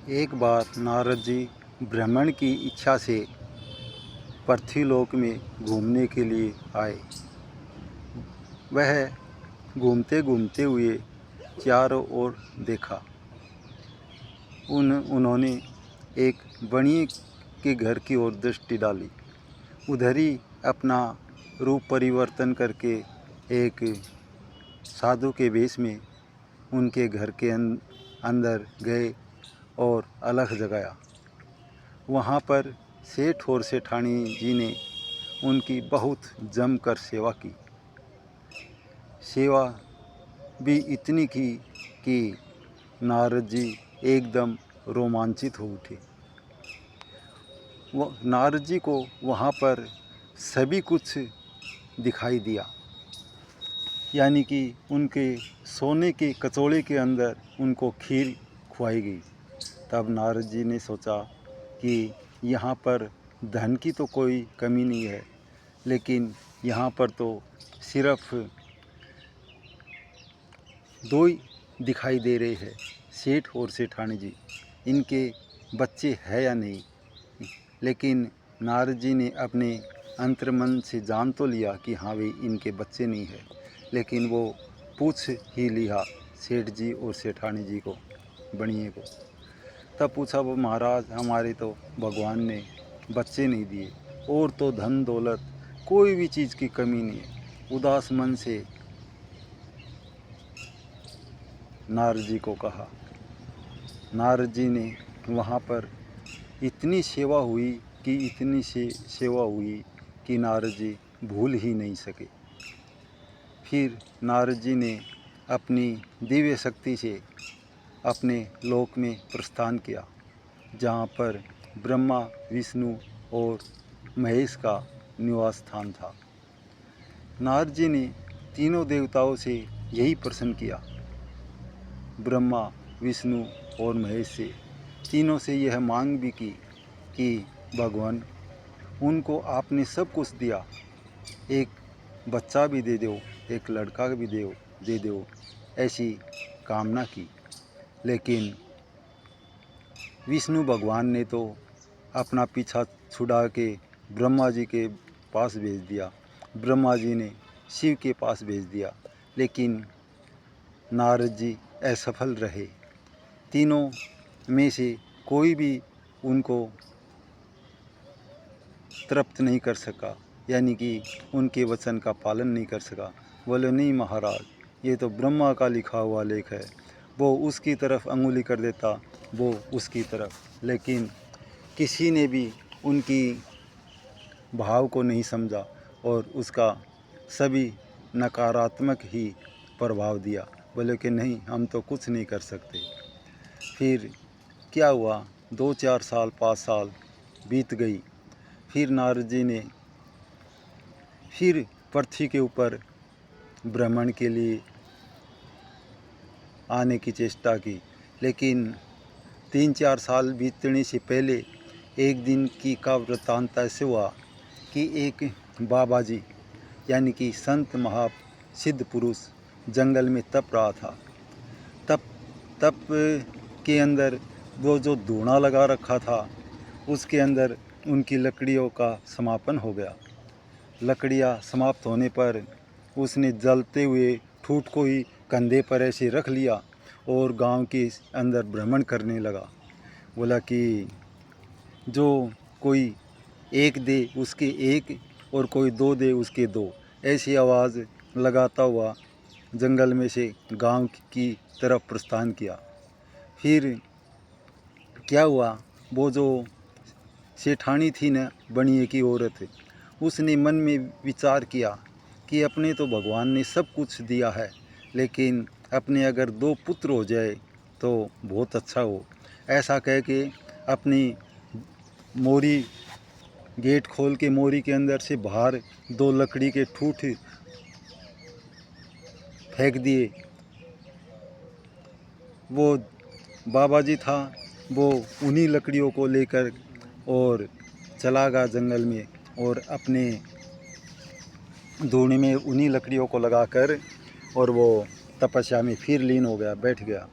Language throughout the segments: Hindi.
एक बार नारद जी भ्रमण की इच्छा से पृथ्वीलोक में घूमने के लिए आए। वह घूमते घूमते हुए चारों ओर देखा। उन्होंने एक बनिए के घर की ओर दृष्टि डाली। उधर ही अपना रूप परिवर्तन करके एक साधु के वेश में उनके घर के अंदर गए और अलख जगाया। वहाँ पर सेठ और सेठानी जी ने उनकी बहुत जमकर सेवा की। सेवा भी इतनी की कि नारद जी एकदम रोमांचित हो उठे। नारद जी को वहाँ पर सभी कुछ दिखाई दिया, यानी कि उनके सोने के कचौड़े के अंदर उनको खीर खुआई गई। तब नारद जी ने सोचा कि यहाँ पर धन की तो कोई कमी नहीं है, लेकिन यहाँ पर तो सिर्फ दो ही दिखाई दे रहे हैं, सेठ और सेठानी जी। इनके बच्चे हैं या नहीं? लेकिन नारद जी ने अपने अंतर्मन से जान तो लिया कि हाँ भाई इनके बच्चे नहीं है, लेकिन वो पूछ ही लिया सेठ जी और सेठानी जी को, बनिए को। तब पूछा वो, महाराज हमारे तो भगवान ने बच्चे नहीं दिए, और तो धन दौलत कोई भी चीज़ की कमी नहीं है। उदास मन से नारद जी को कहा। नारद जी ने वहाँ पर इतनी सेवा हुई कि नारद जी भूल ही नहीं सके। फिर नारद जी ने अपनी दिव्य शक्ति से अपने लोक में प्रस्थान किया, जहाँ पर ब्रह्मा, विष्णु और महेश का निवास स्थान था। नारद जी ने तीनों देवताओं से यही प्रश्न किया, ब्रह्मा, विष्णु और महेश से, तीनों से यह मांग भी की कि भगवान उनको आपने सब कुछ दिया, एक बच्चा भी दे दो, एक लड़का भी दे दो, ऐसी कामना की। लेकिन विष्णु भगवान ने तो अपना पीछा छुड़ा के ब्रह्मा जी के पास भेज दिया, ब्रह्मा जी ने शिव के पास भेज दिया, लेकिन नारद जी असफल रहे। तीनों में से कोई भी उनको तृप्त नहीं कर सका, यानी कि उनके वचन का पालन नहीं कर सका। बोले, नहीं महाराज, ये तो ब्रह्मा का लिखा हुआ लेख है, वो उसकी तरफ अंगुली कर देता, वो उसकी तरफ। लेकिन किसी ने भी उनकी भाव को नहीं समझा और उसका सभी नकारात्मक ही प्रभाव दिया। बोले कि नहीं, हम तो कुछ नहीं कर सकते। फिर क्या हुआ, 2-4 साल 5 साल बीत गई। फिर नारद जी ने फिर पृथ्वी के ऊपर भ्रमण के लिए आने की चेष्टा की, लेकिन 3-4 साल बीतने से पहले एक दिन की का वृत्तांत ऐसे हुआ कि एक बाबा जी, यानी कि संत महासिद्ध पुरुष जंगल में तप रहा था। तप के अंदर वो जो धूना लगा रखा था, उसके अंदर उनकी लकड़ियों का समापन हो गया। लकड़ियाँ समाप्त होने पर उसने जलते हुए ठूठ को ही कंधे पर ऐसे रख लिया और गांव के अंदर भ्रमण करने लगा। बोला कि जो कोई एक दे उसके एक और कोई दो दे उसके दो, ऐसी आवाज़ लगाता हुआ जंगल में से गांव की तरफ प्रस्थान किया। फिर क्या हुआ, वो जो सेठानी थी न, बनिए की औरत, उसने मन में विचार किया कि अपने तो भगवान ने सब कुछ दिया है, लेकिन अपने अगर 2 पुत्र हो जाए तो बहुत अच्छा हो। ऐसा कह के अपनी मोरी, गेट खोल के मोरी के अंदर से बाहर 2 लकड़ी के ठूठ फेंक दिए। वो बाबा जी था, वो उन्हीं लकड़ियों को लेकर और चला गया जंगल में, और अपने धूनी में उन्हीं लकड़ियों को लगाकर और वो तपस्या में फिर लीन हो गया, बैठ गया।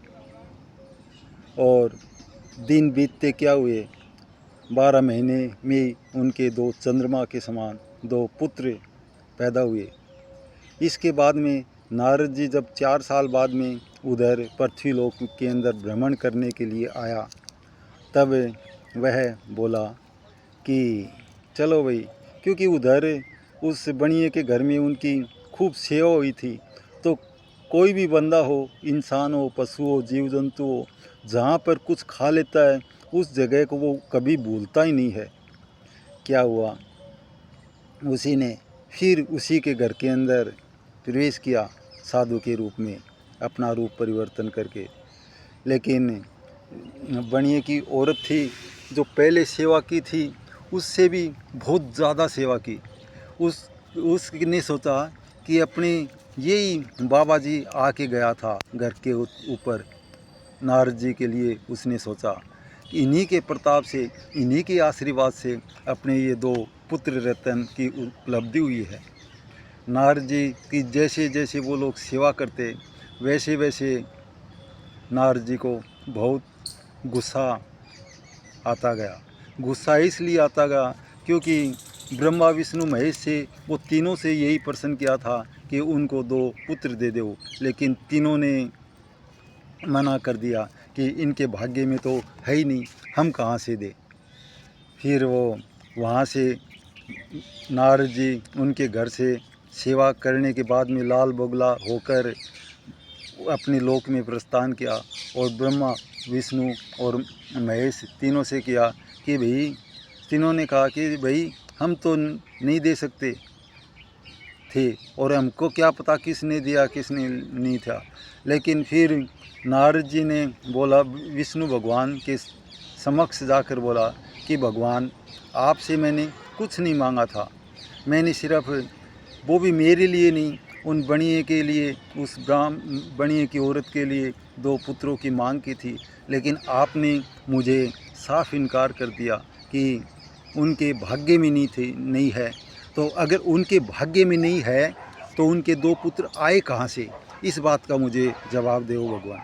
और दिन बीतते क्या हुए, 12 महीने में उनके 2 चंद्रमा के समान 2 पुत्र पैदा हुए। इसके बाद में नारद जी जब 4 साल बाद में उधर पृथ्वीलोक के अंदर भ्रमण करने के लिए आया, तब वह बोला कि चलो भाई, क्योंकि उधर उस बनिए के घर में उनकी खूब सेवा हुई थी, तो कोई भी बंदा हो, इंसान हो, पशु हो, जीव जंतु हो, जहाँ पर कुछ खा लेता है उस जगह को वो कभी भूलता ही नहीं है। क्या हुआ, उसी ने फिर उसी के घर के अंदर प्रवेश किया साधु के रूप में, अपना रूप परिवर्तन करके। लेकिन बनिए की औरत थी जो पहले सेवा की थी, उससे भी बहुत ज़्यादा सेवा की। उसने सोचा कि अपने यही बाबा जी आके गया था घर के ऊपर नारद जी के लिए, उसने सोचा कि इन्हीं के प्रताप से, इन्हीं के आशीर्वाद से अपने ये 2 पुत्र रत्न की उपलब्धि हुई है। नारद जी की जैसे जैसे वो लोग सेवा करते, वैसे वैसे नारद जी को बहुत गुस्सा आता गया। गुस्सा इसलिए आता गया क्योंकि ब्रह्मा विष्णु महेश से वो तीनों से यही प्रश्न किया था कि उनको 2 पुत्र दे दो, लेकिन तीनों ने मना कर दिया कि इनके भाग्य में तो है ही नहीं, हम कहाँ से दे। फिर वो वहाँ से नारद जी उनके घर से सेवा करने के बाद में लाल बगुला होकर अपने लोक में प्रस्थान किया, और ब्रह्मा विष्णु और महेश तीनों से किया कि भाई, तीनों ने कहा कि भाई हम तो नहीं दे सकते थे, और हमको क्या पता किसने दिया किसने नहीं था। लेकिन फिर नारद जी ने बोला, विष्णु भगवान के समक्ष जाकर बोला कि भगवान, आपसे मैंने कुछ नहीं मांगा था, मैंने सिर्फ, वो भी मेरे लिए नहीं, उन बनिए के लिए, उस बनिए की औरत के लिए 2 पुत्रों की मांग की थी। लेकिन आपने मुझे साफ इनकार कर दिया कि उनके भाग्य में नहीं है। तो अगर उनके भाग्य में नहीं है तो उनके 2 पुत्र आए कहाँ से, इस बात का मुझे जवाब दो भगवान।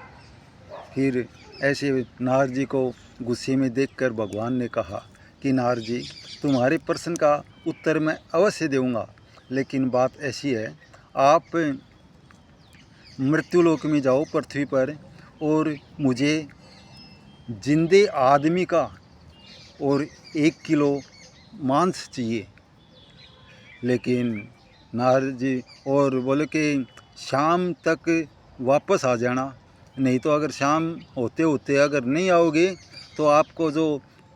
फिर ऐसे नारद जी को गुस्से में देखकर भगवान ने कहा कि नारद जी, तुम्हारे प्रश्न का उत्तर मैं अवश्य दूंगा, लेकिन बात ऐसी है, आप मृत्युलोक में जाओ पृथ्वी पर, और मुझे जिंदे आदमी का और 1 किलो मांस चाहिए। लेकिन नारद जी और बोले कि शाम तक वापस आ जाना, नहीं तो अगर शाम होते होते अगर नहीं आओगे तो आपको जो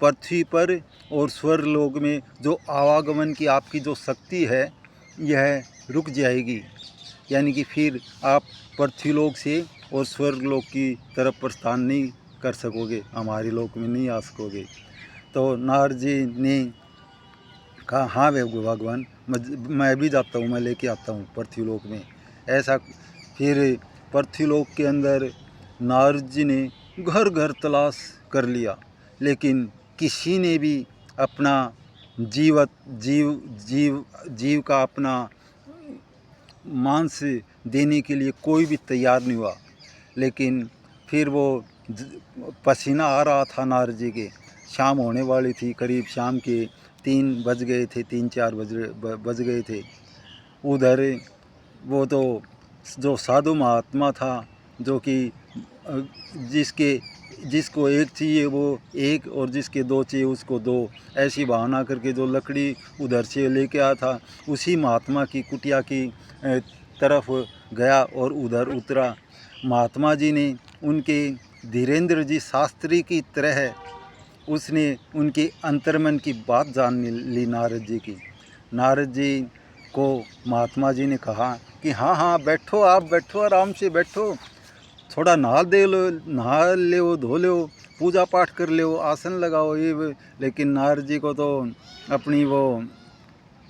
पृथ्वी पर और स्वर्गलोक में जो आवागमन की आपकी जो शक्ति है, यह रुक जाएगी। यानी कि फिर आप पृथ्वीलोक से और स्वर्गलोक की तरफ प्रस्थान नहीं कर सकोगे, हमारे लोक में नहीं आ सकोगे। तो नारद जी ने कहा, हाँ भगवान, मैं भी जाता हूँ, मैं लेके आता हूँ पृथ्वीलोक में। ऐसा फिर पृथ्वीलोक के अंदर नारद जी ने घर घर तलाश कर लिया, लेकिन किसी ने भी अपना जीव का अपना मांस देने के लिए कोई भी तैयार नहीं हुआ। लेकिन फिर वो पसीना आ रहा था नारद जी के, शाम होने वाली थी, करीब शाम के 3 बज गए थे, 3-4 बज गए थे। उधर वो तो जो साधु महात्मा था, जो कि जिसको 1 चाहिए वो 1, और जिसके 2 चाहिए उसको 2, ऐसी भावना करके जो लकड़ी उधर से लेके आया था, उसी महात्मा की कुटिया की तरफ गया और उधर उतरा। महात्मा जी ने उनके धीरेन्द्र जी शास्त्री की तरह उसने उनके अंतर्मन की बात जान ली नारद जी की। नारद जी को महात्मा जी ने कहा कि हाँ बैठो, आप बैठो, आराम से बैठो, थोड़ा नहा ले, धो लो, पूजा पाठ कर लो, आसन लगाओ ये। लेकिन नारद जी को तो अपनी वो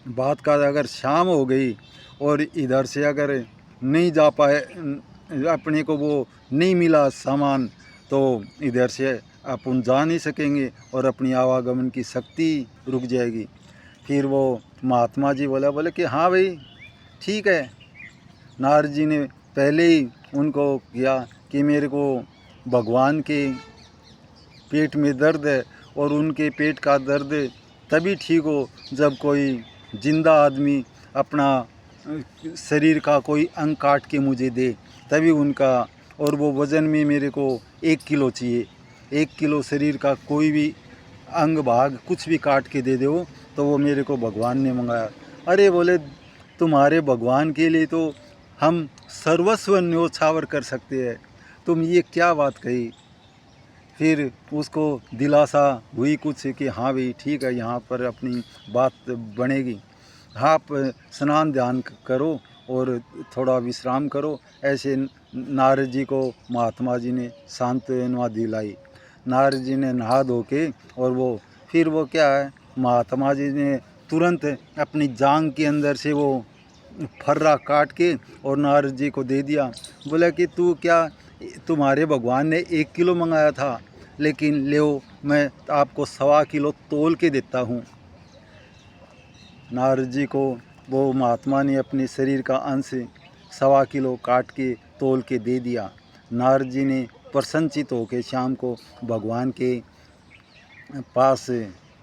बात का, अगर शाम हो गई और इधर से अगर नहीं जा पाए, अपने को वो नहीं मिला सामान, तो इधर से अपन जा नहीं सकेंगे और अपनी आवागमन की शक्ति रुक जाएगी। फिर वो महात्मा जी बोले कि हाँ भाई ठीक है। नारद जी ने पहले ही उनको किया कि मेरे को भगवान के पेट में दर्द है और उनके पेट का दर्द तभी ठीक हो जब कोई जिंदा आदमी अपना शरीर का कोई अंग काट के मुझे दे, तभी उनका। और वो वज़न में मेरे को 1 किलो चाहिए। 1 किलो शरीर का कोई भी अंग भाग कुछ भी काट के दे दो तो वो मेरे को भगवान ने मंगाया। अरे बोले तुम्हारे भगवान के लिए तो हम सर्वस्व न्योछावर कर सकते हैं, तुम ये क्या बात कही। फिर उसको दिलासा हुई कुछ कि हाँ भाई ठीक है, यहाँ पर अपनी बात बनेगी। हाँ, आप स्नान ध्यान करो और थोड़ा विश्राम करो। ऐसे नारद जी को महात्मा जी ने सांत्वना दिलाई। नारद जी ने नहा धो के और फिर वो क्या है, महात्मा जी ने तुरंत अपनी जांघ के अंदर से वो फर्रा काट के और नारद जी को दे दिया। बोला कि तू क्या, तुम्हारे भगवान ने 1 किलो मंगाया था, लेकिन लो मैं आपको 1.25 किलो तोल के देता हूँ। नारद जी को वो महात्मा ने अपने शरीर का अंश 1.25 किलो काट के तोल के दे दिया। नारद जी ने प्रसन्नचित होकर शाम को भगवान के पास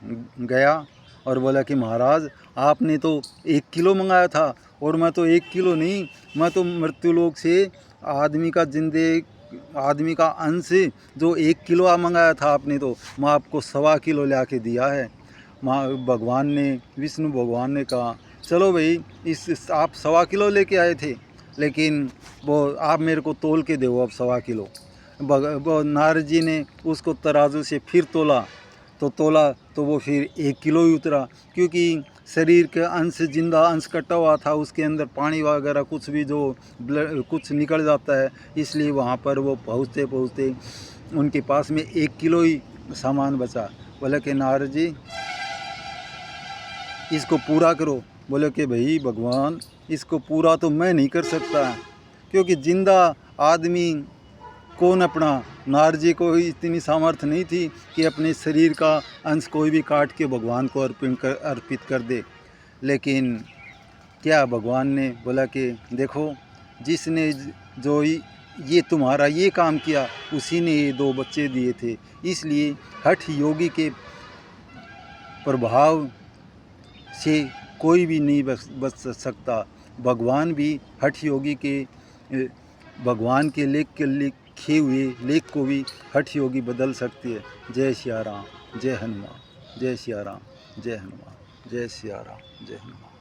गया और बोला कि महाराज आपने तो 1 किलो मंगाया था और मैं तो 1 किलो नहीं, मैं तो मृत्युलोक से आदमी का अंश जो 1 किलो मंगाया था आपने, तो मैं आपको 1.25 किलो ला के दिया है। भगवान ने, विष्णु भगवान ने कहा चलो भाई, आप 1.25 किलो लेके आए थे, लेकिन वो आप मेरे को तोल के दो अब 1.25 किलो। वो नारद जी ने उसको तराजू से फिर तोला तो वो फिर 1 किलो ही उतरा, क्योंकि शरीर के अंश, जिंदा अंश कटा हुआ था, उसके अंदर पानी वगैरह कुछ भी जो ब्लड कुछ निकल जाता है, इसलिए वहाँ पर वो पहुँचते उनके पास में 1 किलो ही सामान बचा। बोले कि नारद जी इसको पूरा करो। बोले कि भाई भगवान, इसको पूरा तो मैं नहीं कर सकता, क्योंकि जिंदा आदमी कौन अपना, नारद जी को इतनी सामर्थ्य नहीं थी कि अपने शरीर का अंश कोई भी काट के भगवान को अर्पित कर दे। लेकिन क्या, भगवान ने बोला कि देखो, जिसने जो ये तुम्हारा ये काम किया उसी ने ये 2 बच्चे दिए थे। इसलिए हठ योगी के प्रभाव से कोई भी नहीं बच सकता। भगवान भी हठ योगी के, भगवान के लिखे हुए लेख को भी हठ योगी बदल सकती है। जय सिया राम, जय हनुमान, जय सिया राम, जय हनुमान, जय सिया राम, जय हनुमान।